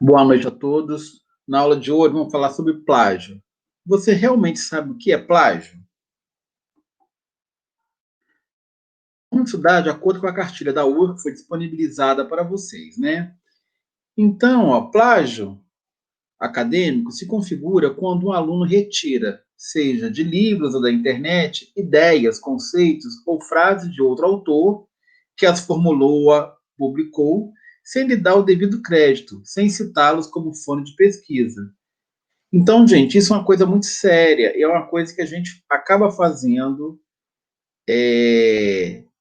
Boa noite a todos. Na aula de hoje vamos falar sobre plágio. Você realmente sabe o que é plágio? Vamos estudar de acordo com a cartilha da URC que foi disponibilizada para vocês, né? Então, plágio acadêmico se configura quando um aluno retira, seja de livros ou da internet, ideias, conceitos ou frases de outro autor que as formulou, publicou, sem lhe dar o devido crédito, sem citá-los como fonte de pesquisa. Então, gente, isso é uma coisa muito séria, é uma coisa que a gente acaba fazendo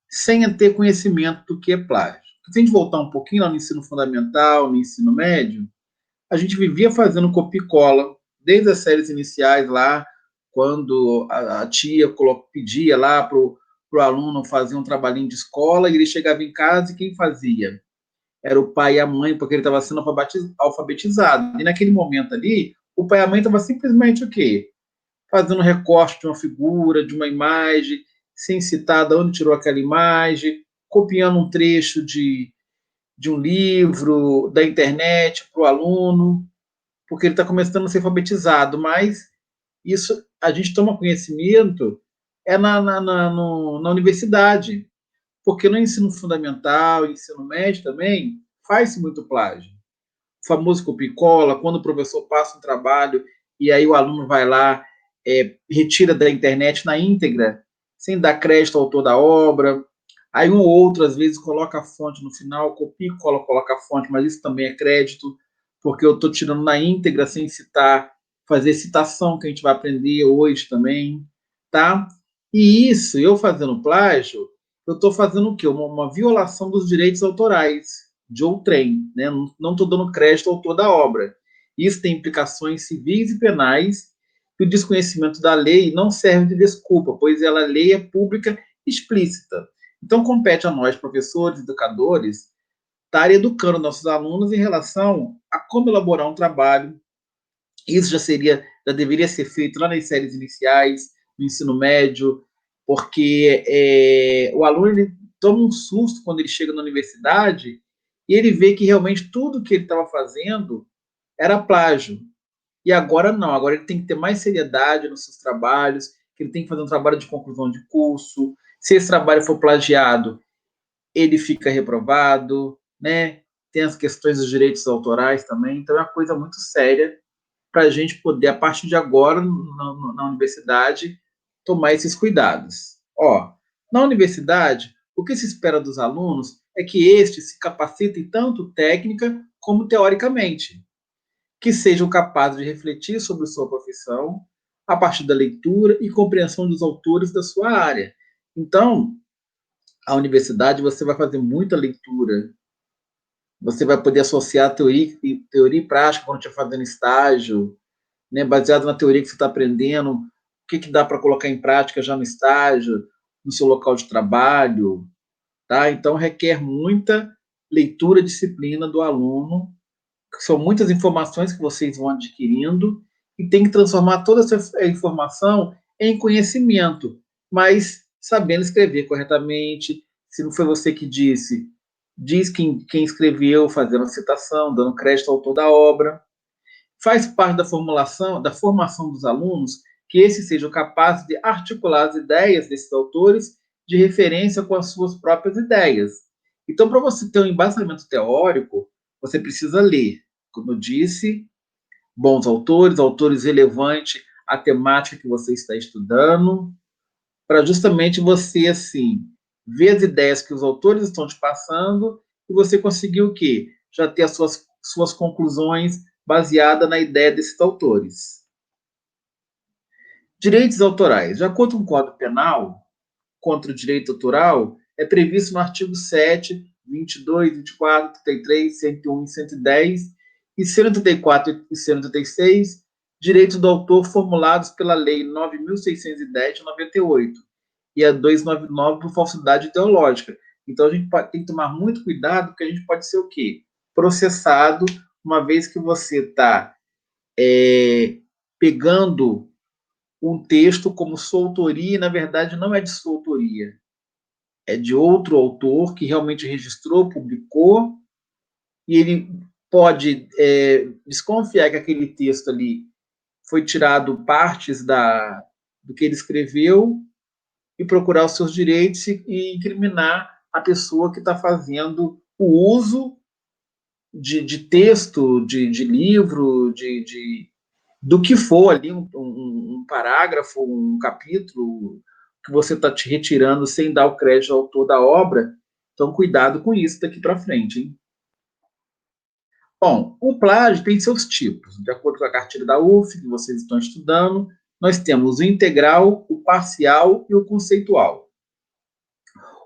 sem ter conhecimento do que é plágio. Se a gente voltar um pouquinho lá no ensino fundamental, no ensino médio, a gente vivia fazendo copia e cola, desde as séries iniciais lá, quando a tia pedia lá para o aluno fazer um trabalhinho de escola, e ele chegava em casa e quem fazia? Era o pai e a mãe, porque ele estava sendo alfabetizado. E naquele momento ali, o pai e a mãe estavam simplesmente o quê? Fazendo recorte de uma figura, de uma imagem, sem citar de onde tirou aquela imagem, copiando um trecho de um livro, da internet para o aluno, porque ele está começando a ser alfabetizado, mas isso a gente toma conhecimento na universidade, porque no ensino fundamental, ensino médio também, faz-se muito plágio. O famoso copia e cola, quando o professor passa um trabalho e aí o aluno vai lá, retira da internet na íntegra, sem dar crédito ao autor da obra. Aí um ou outro, às vezes, coloca a fonte no final, copia e cola, coloca a fonte, mas isso também é crédito, porque eu estou tirando na íntegra sem citar, fazer citação, que a gente vai aprender hoje também, tá? E isso, eu fazendo plágio, eu estou fazendo o quê? Uma violação dos direitos autorais de outrem, né? Não estou dando crédito ao autor da obra. Isso tem implicações civis e penais, e o desconhecimento da lei não serve de desculpa, pois ela, a lei é pública explícita. Então, compete a nós, professores, educadores, estar educando nossos alunos em relação a como elaborar um trabalho. Isso já deveria ser feito lá nas séries iniciais, no ensino médio, porque o aluno ele toma um susto quando ele chega na universidade e ele vê que realmente tudo que ele estava fazendo era plágio. E agora não, agora ele tem que ter mais seriedade nos seus trabalhos, que ele tem que fazer um trabalho de conclusão de curso. Se esse trabalho for plagiado, ele fica reprovado, né? Tem as questões dos direitos autorais também, então é uma coisa muito séria para a gente poder, a partir de agora, na universidade, tomar esses cuidados. Na universidade, o que se espera dos alunos é que estes se capacitem tanto técnica como teoricamente, que sejam capazes de refletir sobre sua profissão a partir da leitura e compreensão dos autores da sua área. Então, a universidade você vai fazer muita leitura, você vai poder associar teoria e prática quando estiver fazendo estágio, né, baseado na teoria que você está aprendendo, o que dá para colocar em prática já no estágio, no seu local de trabalho, tá? Então requer muita leitura e disciplina do aluno, que são muitas informações que vocês vão adquirindo e tem que transformar toda essa informação em conhecimento, mas sabendo escrever corretamente. Se não foi você que disse, diz quem escreveu, fazendo a citação, dando crédito ao autor da obra. Faz parte da formação dos alunos que esses sejam capazes de articular as ideias desses autores de referência com as suas próprias ideias. Então, para você ter um embasamento teórico, você precisa ler, como eu disse, bons autores, autores relevantes à temática que você está estudando, para justamente você, assim, ver as ideias que os autores estão te passando e você conseguir o quê? Já ter as suas conclusões baseadas na ideia desses autores. Direitos autorais. De acordo com o Código Penal, contra o direito autoral, é previsto no artigo 7, 22, 24, 33, 101 e 110 e 134 e 136, direitos do autor formulados pela Lei 9.610 de 98 e a 299 por falsidade ideológica. Então a gente tem que tomar muito cuidado, porque a gente pode ser o quê? Processado, uma vez que você está pegando um texto como sua autoria, e na verdade não é de sua autoria, é de outro autor que realmente registrou, publicou, e ele pode desconfiar que aquele texto ali foi tirado partes do que ele escreveu e procurar os seus direitos e incriminar a pessoa que está fazendo o uso de texto, de livro, do que for ali, um parágrafo, um capítulo que você está te retirando sem dar o crédito ao autor da obra. Então, cuidado com isso daqui para frente, hein? Bom, o plágio tem seus tipos. De acordo com a cartilha da UF, que vocês estão estudando, nós temos o integral, o parcial e o conceitual.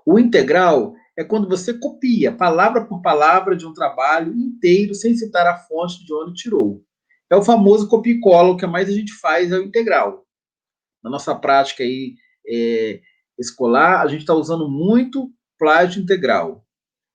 O integral é quando você copia, palavra por palavra, de um trabalho inteiro, sem citar a fonte de onde tirou. É o famoso copia e cola, o que mais a gente faz é o integral. Na nossa prática aí, escolar, a gente está usando muito plágio integral.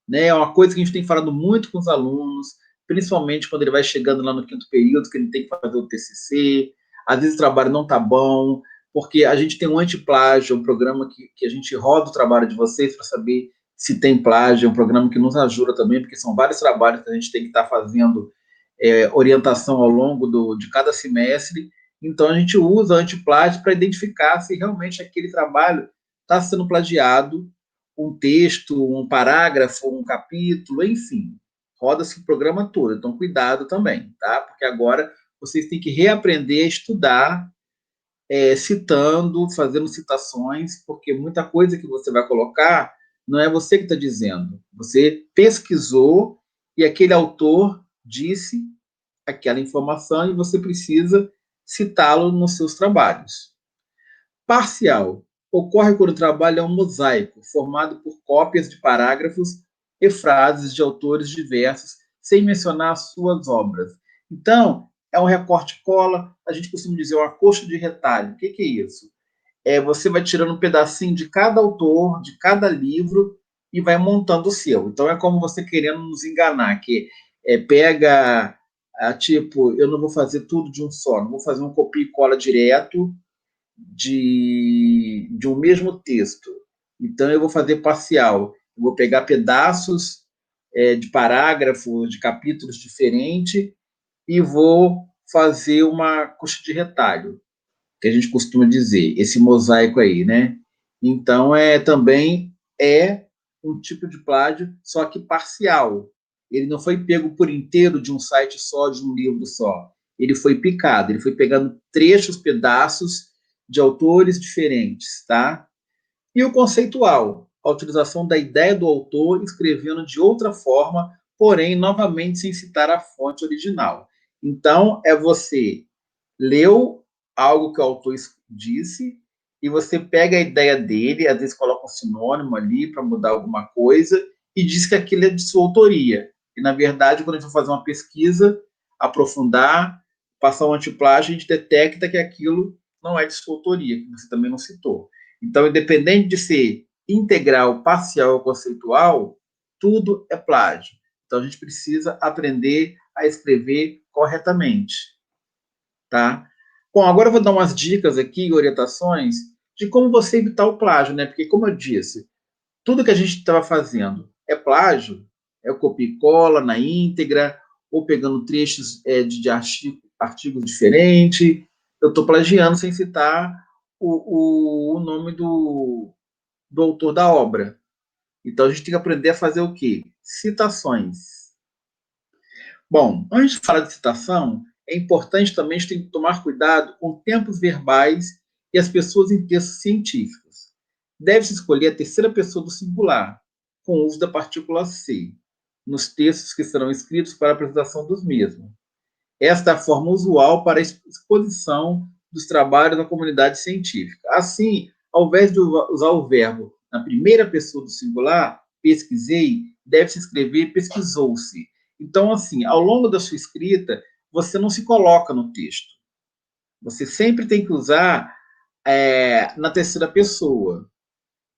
Né? É uma coisa que a gente tem falado muito com os alunos, principalmente quando ele vai chegando lá no quinto período, que ele tem que fazer o TCC, às vezes o trabalho não está bom, porque a gente tem um antiplágio, um programa que a gente roda o trabalho de vocês para saber se tem plágio, é um programa que nos ajuda também, porque são vários trabalhos que a gente tem que estar fazendo orientação ao longo de cada semestre. Então, a gente usa antiplágio para identificar se realmente aquele trabalho está sendo plagiado, um texto, um parágrafo, um capítulo, enfim. Roda-se o programa todo. Então, cuidado também, tá? Porque agora vocês têm que reaprender a estudar, citando, fazendo citações, porque muita coisa que você vai colocar não é você que está dizendo. Você pesquisou e aquele autor disse aquela informação e você precisa citá-lo nos seus trabalhos. Parcial. Ocorre quando o trabalho é um mosaico, formado por cópias de parágrafos e frases de autores diversos, sem mencionar as suas obras. Então, é um recorte-cola, a gente costuma dizer uma coxa de retalho. O que é isso? Você vai tirando um pedacinho de cada autor, de cada livro, e vai montando o seu. Então, é como você querendo nos enganar, que pega, tipo, eu não vou fazer tudo de um só, não vou fazer um copia e cola direto, de um mesmo texto. Então, eu vou fazer parcial. Eu vou pegar pedaços de parágrafos, de capítulos diferentes, e vou fazer uma coxa de retalho, que a gente costuma dizer, esse mosaico aí, né? Então, também é um tipo de plágio, só que parcial. Ele não foi pego por inteiro de um site só, de um livro só. Ele foi picado, ele foi pegando trechos, pedaços de autores diferentes, tá? E o conceitual, a utilização da ideia do autor escrevendo de outra forma, porém, novamente, sem citar a fonte original. Então, é você leu algo que o autor disse e você pega a ideia dele, às vezes coloca um sinônimo ali para mudar alguma coisa e diz que aquilo é de sua autoria. E, na verdade, quando a gente for fazer uma pesquisa, aprofundar, passar um antiplágio, a gente detecta que aquilo não é de sua autoria, que você também não citou. Então, independente de ser integral, parcial ou conceitual, tudo é plágio. Então, a gente precisa aprender a escrever corretamente, tá? Bom, agora eu vou dar umas dicas aqui, orientações, de como você evitar o plágio, né? Porque, como eu disse, tudo que a gente estava fazendo é plágio, é o copia e cola na íntegra, ou pegando trechos de artigos diferentes. Eu estou plagiando sem citar o nome do autor da obra. Então, a gente tem que aprender a fazer o quê? Citações. Bom, antes de falar de citação, é importante também a gente tem que tomar cuidado com tempos verbais e as pessoas em textos científicos. Deve-se escolher a terceira pessoa do singular, com o uso da partícula C, nos textos que serão escritos para a apresentação dos mesmos. Esta é a forma usual para a exposição dos trabalhos da comunidade científica. Assim, ao invés de usar o verbo na primeira pessoa do singular, pesquisei, deve-se escrever pesquisou-se. Então, assim, ao longo da sua escrita, você não se coloca no texto. Você sempre tem que usar na terceira pessoa.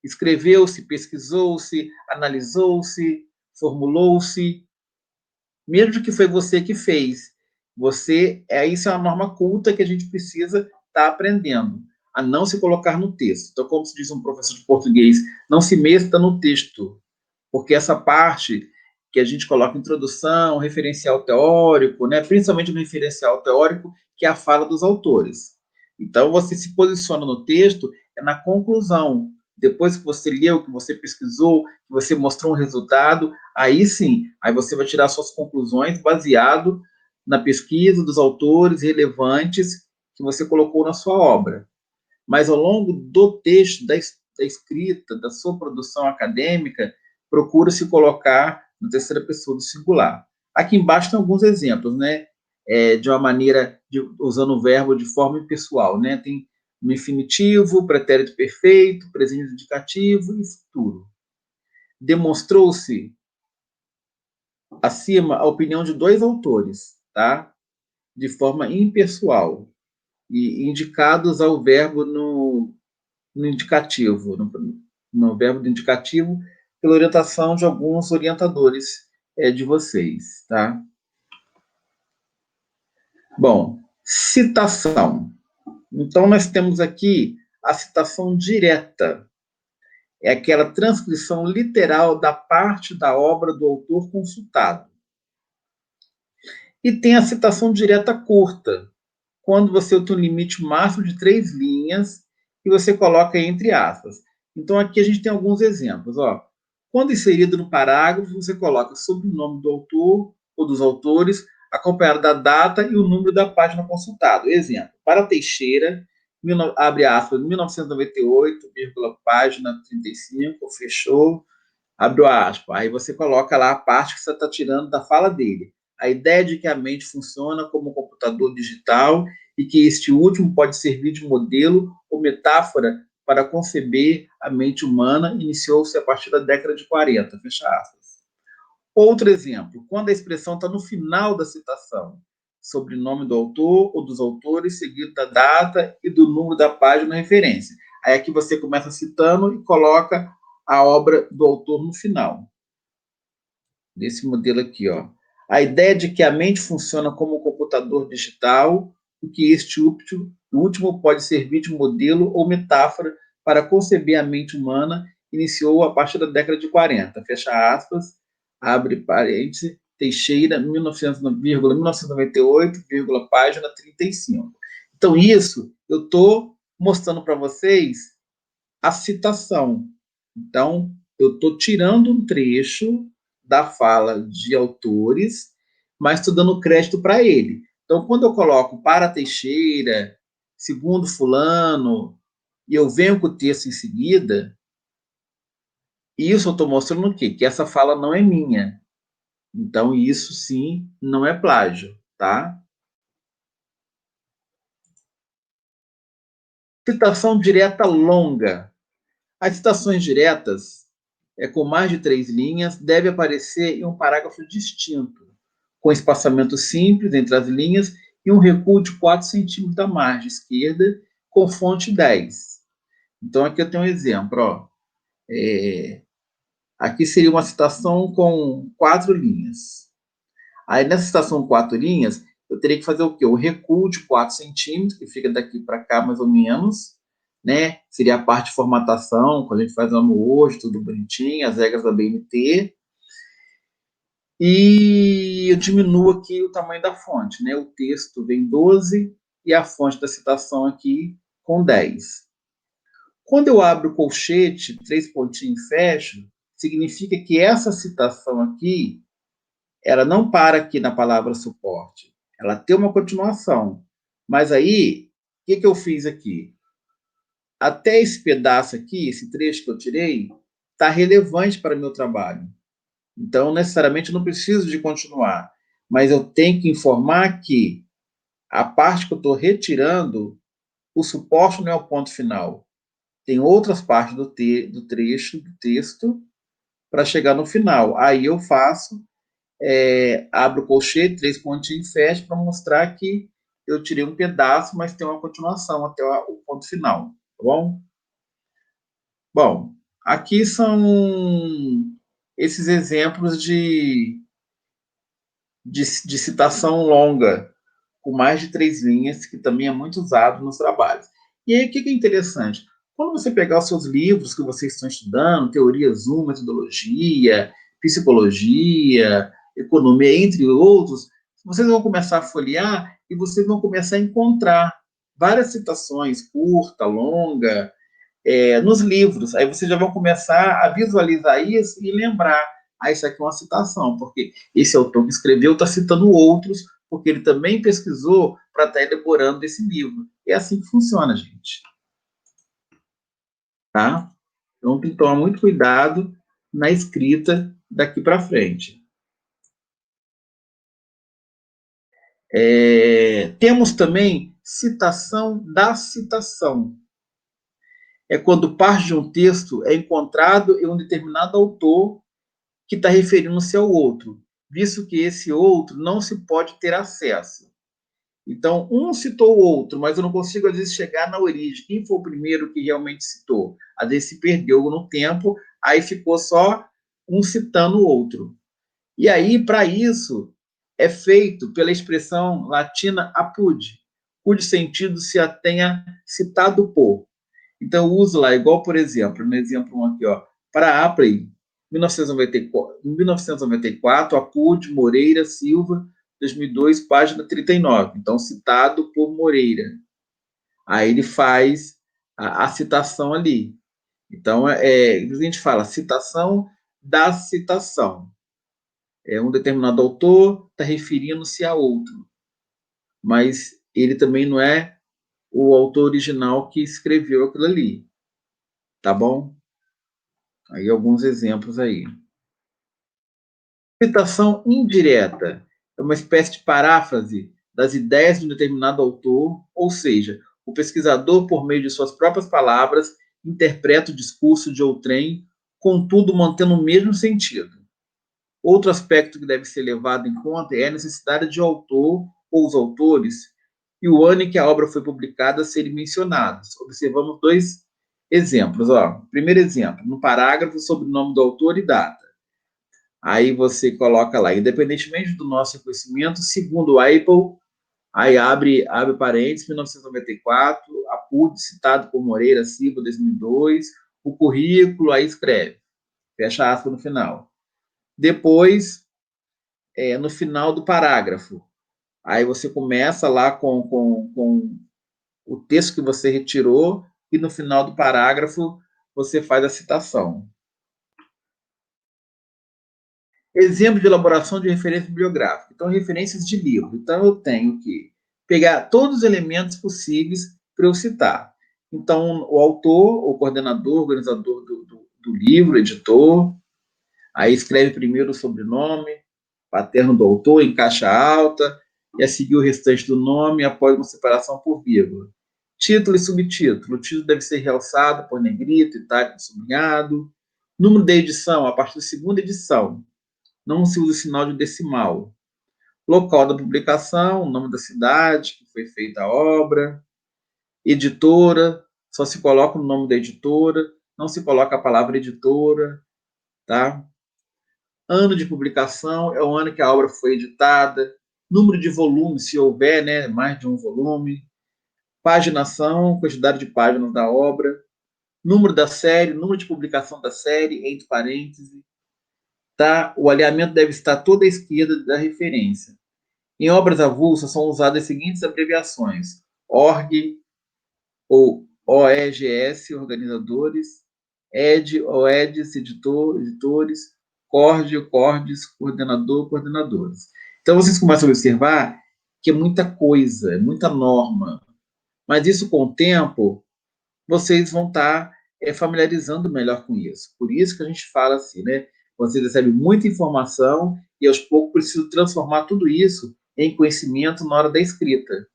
Escreveu-se, pesquisou-se, analisou-se, formulou-se, mesmo que foi você que fez. Isso é uma norma culta que a gente precisa estar aprendendo, a não se colocar no texto. Então, como se diz um professor de português, não se meta no texto, porque essa parte que a gente coloca introdução, referencial teórico, né? Principalmente no referencial teórico, que é a fala dos autores. Então, você se posiciona no texto na conclusão. Depois que você leu, que você pesquisou, que você mostrou um resultado, aí sim, aí você vai tirar suas conclusões baseado na pesquisa dos autores relevantes que você colocou na sua obra. Mas ao longo do texto, da escrita, da sua produção acadêmica, procura se colocar na terceira pessoa do singular. Aqui embaixo tem alguns exemplos, né? De uma maneira, usando o verbo de forma impessoal, né? Tem no infinitivo, pretérito perfeito, presente indicativo e futuro. Demonstrou-se acima a opinião de dois autores, tá? De forma impessoal e indicados ao verbo no indicativo, no verbo do indicativo, pela orientação de alguns orientadores de vocês, tá? Bom, citação. Então, nós temos aqui a citação direta. É aquela transcrição literal da parte da obra do autor consultado. E tem a citação direta curta, quando você tem um limite máximo de 3 linhas e você coloca entre aspas. Então, aqui a gente tem alguns exemplos. Ó. Quando inserido no parágrafo, você coloca sobre o nome do autor ou dos autores, acompanhado da data e o número da página consultada. Exemplo, para Teixeira, abre aspas, 1998, página 35, fechou, abre aspas. Aí você coloca lá a parte que você está tirando da fala dele. A ideia de que a mente funciona como um computador digital e que este último pode servir de modelo ou metáfora para conceber a mente humana iniciou-se a partir da década de 40, fecha aspas. Outro exemplo, quando a expressão está no final da citação, sobrenome do autor ou dos autores, seguido da data e do número da página referência. Aí aqui você começa citando e coloca a obra do autor no final. Desse modelo aqui, ó. A ideia de que a mente funciona como um computador digital e que este último pode servir de modelo ou metáfora para conceber a mente humana iniciou a partir da década de 40. Fecha aspas, abre parênteses, Teixeira, 1998, página 35. Então, isso eu estou mostrando para vocês a citação. Então, eu estou tirando um trecho da fala de autores, mas estou dando crédito para ele. Então, quando eu coloco para Teixeira, segundo fulano, e eu venho com o texto em seguida, isso eu estou mostrando o quê? Que essa fala não é minha. Então, isso sim não é plágio, tá? Citação direta longa. As citações diretas, com mais de 3 linhas, deve aparecer em um parágrafo distinto, com espaçamento simples entre as linhas e um recuo de 4 centímetros da margem esquerda, com fonte 10. Então, aqui eu tenho um exemplo. Ó. Aqui seria uma citação com 4 linhas. Aí, nessa citação com 4 linhas, eu teria que fazer o quê? O recuo de 4 centímetros, que fica daqui para cá mais ou menos, né? Seria a parte de formatação, quando a gente faz no Word, tudo bonitinho, as regras da BNT. E eu diminuo aqui o tamanho da fonte, né? O texto vem 12 e a fonte da citação aqui com 10. Quando eu abro o colchete, 3 pontinhos e fecho, significa que essa citação aqui, ela não para aqui na palavra suporte. Ela tem uma continuação. Mas aí, o que eu fiz aqui? Até esse pedaço aqui, esse trecho que eu tirei, está relevante para o meu trabalho. Então, necessariamente, eu não preciso de continuar. Mas eu tenho que informar que a parte que eu estou retirando, o suporte não é o ponto final. Tem outras partes do trecho, do texto, para chegar no final. Aí eu faço, abro o colchete, 3 pontinhos e fecho, para mostrar que eu tirei um pedaço, mas tem uma continuação até o ponto final. Tá bom? Bom, aqui são esses exemplos de citação longa, com mais de 3 linhas, que também é muito usado nos trabalhos. E aí, o que é interessante? Quando você pegar os seus livros que vocês estão estudando, Teoria 1, Metodologia, psicologia, economia, entre outros, vocês vão começar a folhear e vocês vão começar a encontrar várias citações, curta, longa, nos livros. Aí vocês já vão começar a visualizar isso e lembrar, isso aqui é uma citação, porque esse autor que escreveu está citando outros, porque ele também pesquisou para estar elaborando esse livro. É assim que funciona, gente. Tá? Então tem que tomar muito cuidado na escrita daqui para frente. Temos também citação da citação. É quando parte de um texto é encontrado em um determinado autor que está referindo-se ao outro, visto que esse outro não se pode ter acesso. Então, um citou o outro, mas eu não consigo, às vezes, chegar na origem. Quem foi o primeiro que realmente citou? Às vezes se perdeu no tempo, aí ficou só um citando o outro. E aí, para isso, é feito pela expressão latina apud, cujo sentido se tenha citado por. Então, eu uso lá, igual, por exemplo, no exemplo 1 aqui, ó, para April, 1994, Apud, Moreira, Silva, 2002, página 39. Então, citado por Moreira. Aí ele faz a citação ali. Então, a gente fala citação da citação. Um determinado autor está referindo-se a outro, mas ele também não é o autor original que escreveu aquilo ali. Tá bom? Aí alguns exemplos aí. Citação indireta é uma espécie de paráfrase das ideias de um determinado autor, ou seja, o pesquisador, por meio de suas próprias palavras, interpreta o discurso de outrem, contudo mantendo o mesmo sentido. Outro aspecto que deve ser levado em conta é a necessidade de o autor ou os autores e o ano em que a obra foi publicada serem mencionados. Observamos dois exemplos. Primeiro exemplo, no parágrafo sobre o nome do autor e data. Aí você coloca lá, independentemente do nosso conhecimento, segundo o Apple, aí abre parênteses, 1994, Apud, citado por Moreira, Silva, 2002, o currículo, aí escreve, fecha aspas no final. Depois, no final do parágrafo, aí você começa lá com o texto que você retirou e no final do parágrafo você faz a citação. Exemplo de elaboração de referência bibliográfica. Então, referências de livro. Então, eu tenho que pegar todos os elementos possíveis para eu citar. Então, o autor, o coordenador, organizador do livro, editor, aí escreve primeiro o sobrenome paterno do autor em caixa alta, e a seguir o restante do nome após uma separação por vírgula. Título e subtítulo. O título deve ser realçado por negrito, itálico, sublinhado. Número da edição, a partir da segunda edição. Não se usa o sinal de decimal. Local da publicação, o nome da cidade que foi feita a obra. Editora, só se coloca o nome da editora, não se coloca a palavra editora, tá? Ano de publicação é o ano que a obra foi editada. Número de volumes, se houver, né, mais de um volume. Paginação, quantidade de páginas da obra. Número da série, número de publicação da série, entre parênteses. Tá? O alinhamento deve estar toda à esquerda da referência. Em obras avulsas são usadas as seguintes abreviações: ORG ou OEGS, organizadores, ED, OEDs, editores, CORD, CORDES, coordenador, coordenadores. Então vocês começam a observar que é muita coisa, é muita norma. Mas isso, com o tempo, vocês vão estar familiarizando melhor com isso. Por isso que a gente fala assim, né? Você recebe muita informação e aos poucos precisa transformar tudo isso em conhecimento na hora da escrita.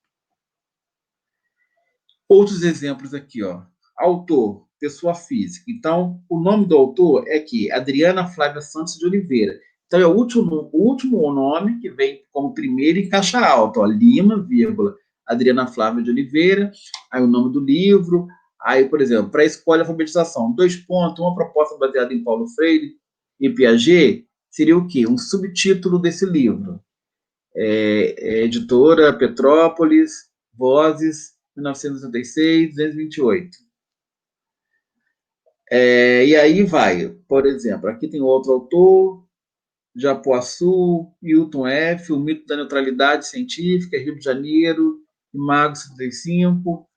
Outros exemplos aqui, ó. Autor, pessoa física. Então, o nome do autor é aqui, Adriana Flávia Santos de Oliveira. Então, é o último nome que vem como primeiro em caixa alta, ó, Lima, vírgula, Adriana Flávia de Oliveira, aí o nome do livro, aí, por exemplo, para a escolha e alfabetização, 2 pontos, uma proposta baseada em Paulo Freire e Piaget, seria o quê? Um subtítulo desse livro. Editora Petrópolis, Vozes, 1966, 228. E aí vai, por exemplo, aqui tem outro autor, Japuaçu, Hilton F., O Mito da Neutralidade Científica, Rio de Janeiro, Imago 75.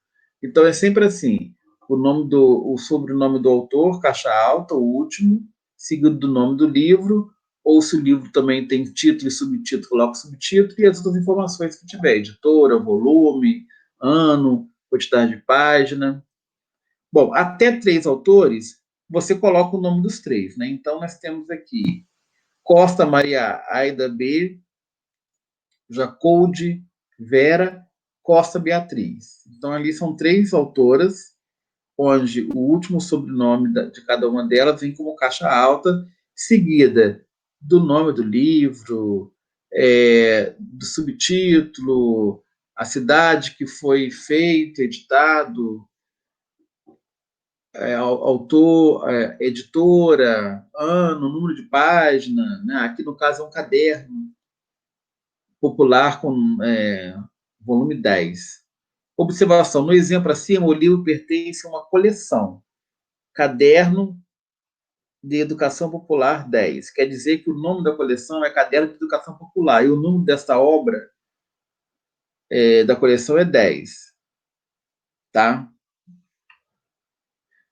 Então é sempre assim, o sobrenome do autor, caixa alta, o último, seguido do nome do livro, ou se o livro também tem título e subtítulo, coloca o subtítulo e as outras informações que tiver, editora, volume, ano, quantidade de página. Bom, até 3 autores, você coloca o nome dos 3, né? Então nós temos aqui Costa Maria Aida B, Jacoude Vera, Costa Beatriz. Então ali são 3 autoras, onde o último sobrenome de cada uma delas vem como caixa alta, seguida do nome do livro, do subtítulo, a cidade que foi feito, editado, autor, editora, ano, número de página, né? Aqui no caso é um caderno popular com volume 10. Observação, no exemplo acima, o livro pertence a uma coleção. Caderno de Educação Popular 10. Quer dizer que o nome da coleção é Caderno de Educação Popular, e o número desta obra da coleção é 10. Tá?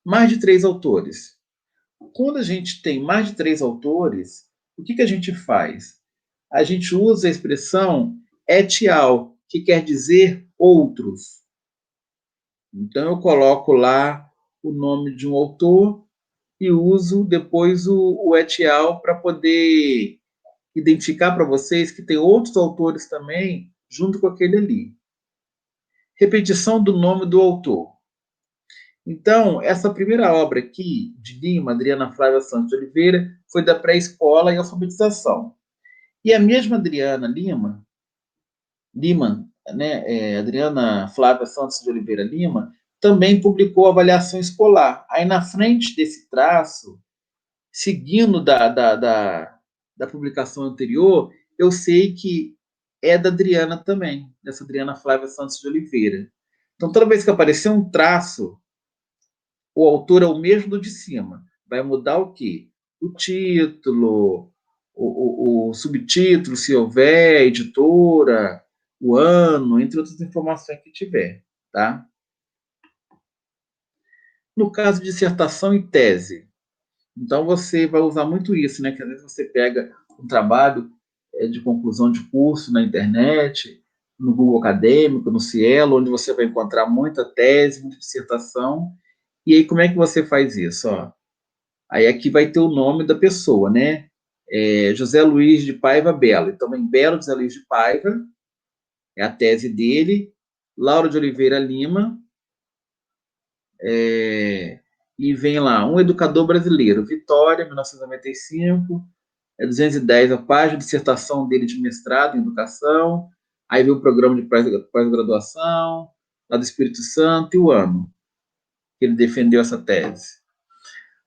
Mais de 3 autores. Quando a gente tem mais de 3 autores, o que a gente faz? A gente usa a expressão et al, que quer dizer outros. Então, eu coloco lá o nome de um autor e uso depois o et al para poder identificar para vocês que tem outros autores também junto com aquele ali. Repetição do nome do autor. Então, essa primeira obra aqui, de Lima, Adriana Flávia Santos de Oliveira, foi da pré-escola e alfabetização. E a mesma Adriana Lima, Adriana Flávia Santos de Oliveira Lima, também publicou avaliação escolar. Aí na frente desse traço, seguindo da publicação anterior, eu sei que é da Adriana também, dessa Adriana Flávia Santos de Oliveira. Então, toda vez que aparecer um traço, o autor é o mesmo do de cima. Vai mudar o quê? O título, o subtítulo, se houver, editora, o ano, entre outras informações que tiver. Tá? No caso de dissertação e tese, então você vai usar muito isso, né? Que às vezes você pega um trabalho de conclusão de curso na internet, no Google Acadêmico, no Cielo, onde você vai encontrar muita tese, muita dissertação. E aí, como é que você faz isso? Ó, aí aqui vai ter o nome da pessoa, né? José Luiz de Paiva Belo. Então, em Belo José Luiz de Paiva, é a tese dele. Lauro de Oliveira Lima, e vem lá, um educador brasileiro, Vitória, 1995, 210 a página, dissertação dele de mestrado em educação, aí vem o programa de pós-graduação, lá do Espírito Santo, e o ano que ele defendeu essa tese.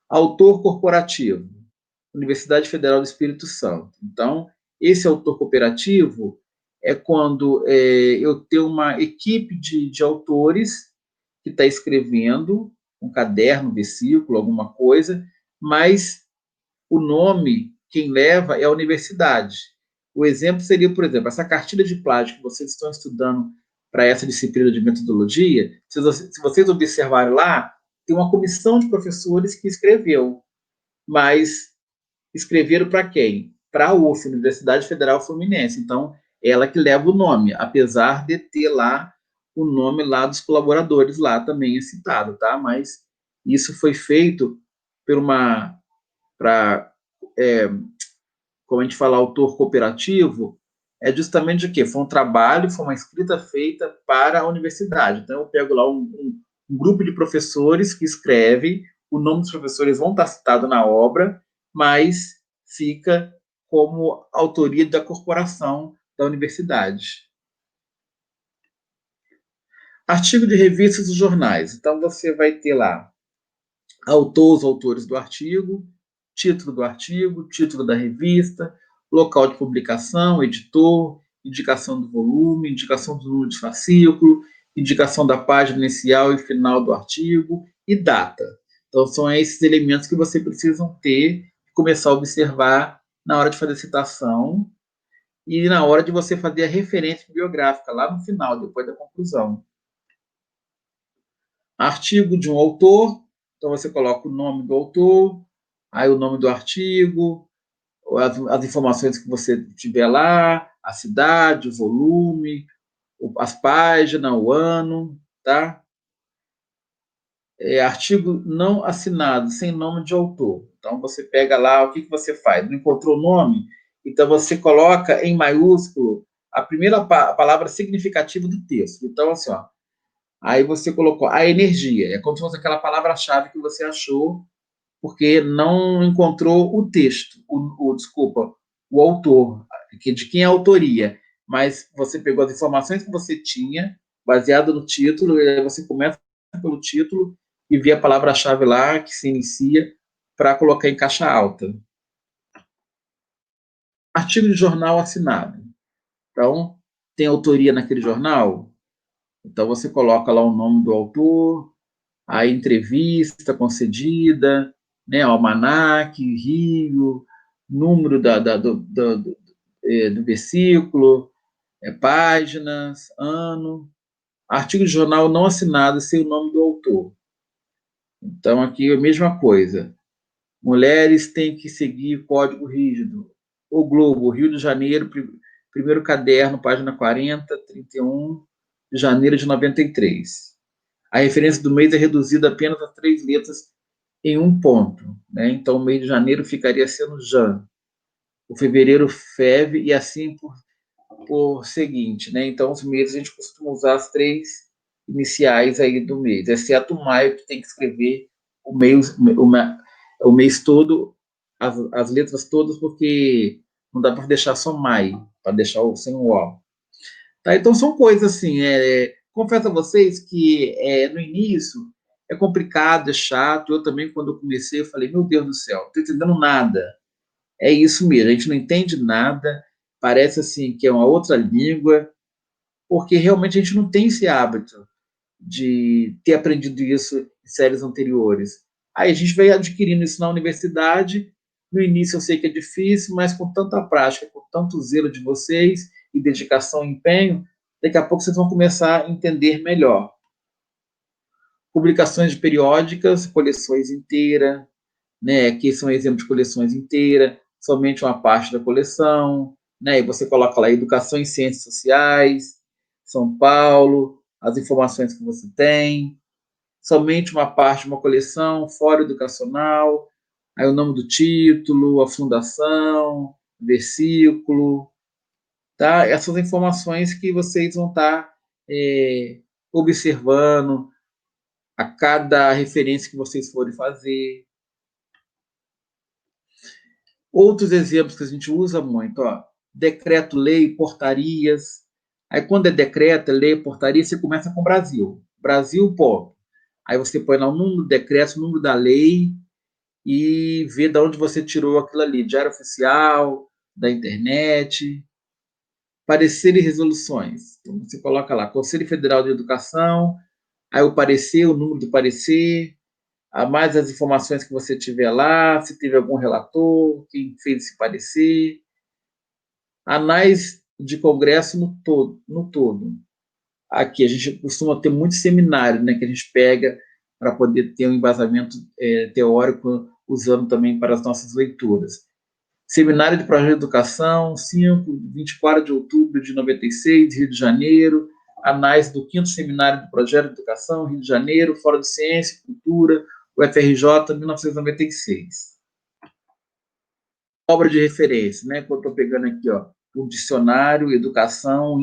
Autor corporativo, Universidade Federal do Espírito Santo. Então, esse autor cooperativo é quando eu tenho uma equipe de autores que está escrevendo um caderno, um versículo, alguma coisa, mas o nome, quem leva é a universidade. O exemplo seria, por exemplo, essa cartilha de plágio que vocês estão estudando para essa disciplina de metodologia, se vocês observarem lá, tem uma comissão de professores que escreveu, mas escreveram para quem? Para a UF, Universidade Federal Fluminense. Então, ela que leva o nome, apesar de ter lá o nome lá dos colaboradores lá também é citado, tá? Mas isso foi feito por como a gente fala, autor cooperativo, é justamente o quê? Foi um trabalho, foi uma escrita feita para a universidade. Então, eu pego lá um grupo de professores que escrevem, o nome dos professores vão estar citado na obra, mas fica como autoria da corporação da universidade. Artigo de revistas e jornais. Então, você vai ter lá os autores do artigo, título do artigo, título da revista, local de publicação, editor, indicação do volume, indicação do número de fascículo, indicação da página inicial e final do artigo e data. Então, são esses elementos que você precisa ter e começar a observar na hora de fazer citação e na hora de você fazer a referência bibliográfica, lá no final, depois da conclusão. Artigo de um autor, então você coloca o nome do autor, aí o nome do artigo, as informações que você tiver lá, a cidade, o volume, as páginas, o ano, tá? Artigo não assinado, sem nome de autor. Então, você pega lá, o que você faz? Não encontrou o nome? Então, você coloca em maiúsculo a primeira palavra significativa do texto. Então, assim, ó, aí você colocou a energia. É como se fosse aquela palavra-chave que você achou, porque não encontrou o texto, desculpa, o autor, de quem é a autoria. Mas você pegou as informações que você tinha, baseado no título, e aí você começa pelo título e vê a palavra-chave lá que se inicia para colocar em caixa alta. Artigo de jornal assinado. Então, tem autoria naquele jornal? Então, você coloca lá o nome do autor, a entrevista concedida, né, almanaque, Rio, número do versículo, páginas, ano. Artigo de jornal não assinado sem o nome do autor. Então, aqui é a mesma coisa. Mulheres têm que seguir código rígido. O Globo, Rio de Janeiro, primeiro caderno, página 40, 31 de janeiro de 93. A referência do mês é reduzida apenas a 3 letras em um ponto. Né? Então, o mês de janeiro ficaria sendo Jan. O fevereiro, Feve, e assim por seguinte. Né? Então, os meses a gente costuma usar as 3 iniciais aí do mês, exceto maio, que tem que escrever o mês todo, as letras todas, porque não dá para deixar só maio, para deixar sem o O. Tá? Então, são coisas assim. Confesso a vocês que no início é complicado, é chato. Eu também, quando eu comecei, eu falei: meu Deus do céu, não estou entendendo nada. É isso mesmo, a gente não entende nada, parece assim que é uma outra língua, porque realmente a gente não tem esse hábito de ter aprendido isso em séries anteriores. Aí a gente veio adquirindo isso na universidade. No início eu sei que é difícil, mas com tanta prática, com tanto zelo de vocês e dedicação e empenho, daqui a pouco vocês vão começar a entender melhor. Publicações periódicas, coleções inteiras, né? Aqui são exemplos de coleções inteiras, somente uma parte da coleção, né? E você coloca lá Educação em Ciências Sociais, São Paulo, as informações que você tem, somente uma parte de uma coleção, fora educacional, aí o nome do título, a fundação, versículo, tá? Essas informações que vocês vão estar observando a cada referência que vocês forem fazer. Outros exemplos que a gente usa muito, ó, decreto, lei, portarias. Aí, quando é decreto, lei, portaria, você começa com Brasil. Brasil, pô. Aí você põe lá o número do decreto, o número da lei e vê de onde você tirou aquilo ali. Diário Oficial, da internet. Parecer e resoluções. Então, você coloca lá, Conselho Federal de Educação, aí o parecer, o número do parecer, a mais as informações que você tiver lá, se teve algum relator, quem fez esse parecer, anais de congresso no todo. Aqui a gente costuma ter muitos seminários, né, que a gente pega para poder ter um embasamento teórico, usando também para as nossas leituras. Seminário de Projeto de Educação, 24 de outubro de 96, Rio de Janeiro, anais do 5º Seminário de Projeto de Educação, Rio de Janeiro, Fórum de Ciência e Cultura, UFRJ, 1996. Obra de referência, né? Quando eu estou pegando aqui, ó, o dicionário, educação,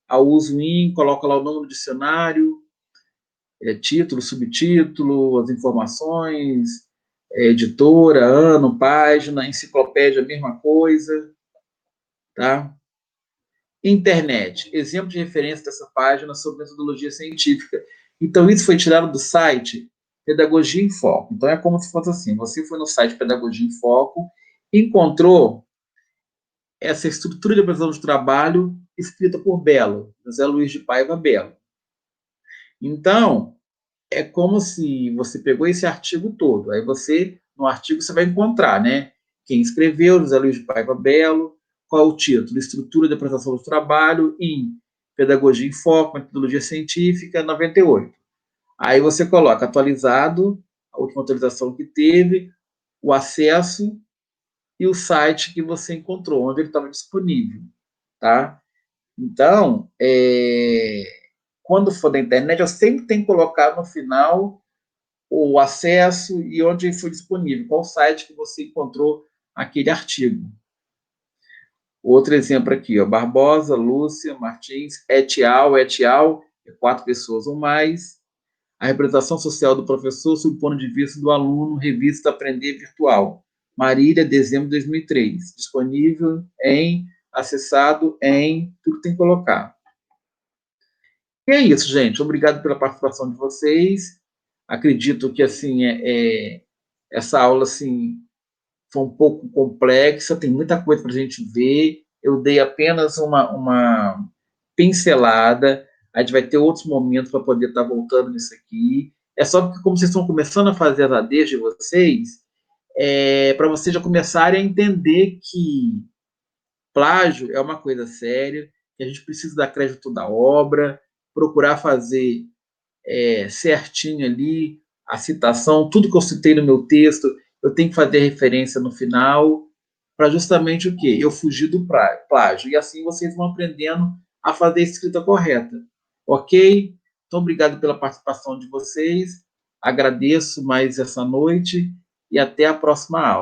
ao uso coloca lá o nome do dicionário, título, subtítulo, as informações, editora, ano, página, enciclopédia, a mesma coisa, tá? Internet, exemplo de referência dessa página sobre metodologia científica. Então, isso foi tirado do site Pedagogia em Foco. Então, é como se fosse assim, você foi no site Pedagogia em Foco, encontrou essa estrutura de apresentação de trabalho escrita por Belo, José Luiz de Paiva Belo. Então, é como se você pegou esse artigo todo, aí você, no artigo, você vai encontrar, né? Quem escreveu, José Luiz de Paiva Belo. Qual o título? Estrutura de apresentação do trabalho em Pedagogia em Foco, Metodologia Científica, 98. Aí você coloca atualizado, a última atualização que teve, o acesso e o site que você encontrou, onde ele estava disponível, tá? Então, quando for da internet, eu sempre tenho que colocar no final o acesso e onde ele foi disponível, qual site que você encontrou aquele artigo. Outro exemplo aqui, ó, Barbosa, Lúcia, Martins, et al., 4 pessoas ou mais. A representação social do professor sob o ponto de vista do aluno, revista Aprender Virtual. Marília, dezembro de 2003. Disponível em, acessado em, tudo tem que colocar. E é isso, gente. Obrigado pela participação de vocês. Acredito que, assim, essa aula, assim, foi um pouco complexa, tem muita coisa para a gente ver. Eu dei apenas uma pincelada. A gente vai ter outros momentos para poder estar voltando nisso aqui. É só porque, como vocês estão começando a fazer as ADs de vocês, para vocês já começarem a entender que plágio é uma coisa séria, que a gente precisa dar crédito da obra, procurar fazer certinho ali a citação, tudo que eu citei no meu texto, eu tenho que fazer referência no final, para justamente o quê? Eu fugir do plágio. E assim vocês vão aprendendo a fazer a escrita correta. Ok? Então, obrigado pela participação de vocês. Agradeço mais essa noite e até a próxima aula.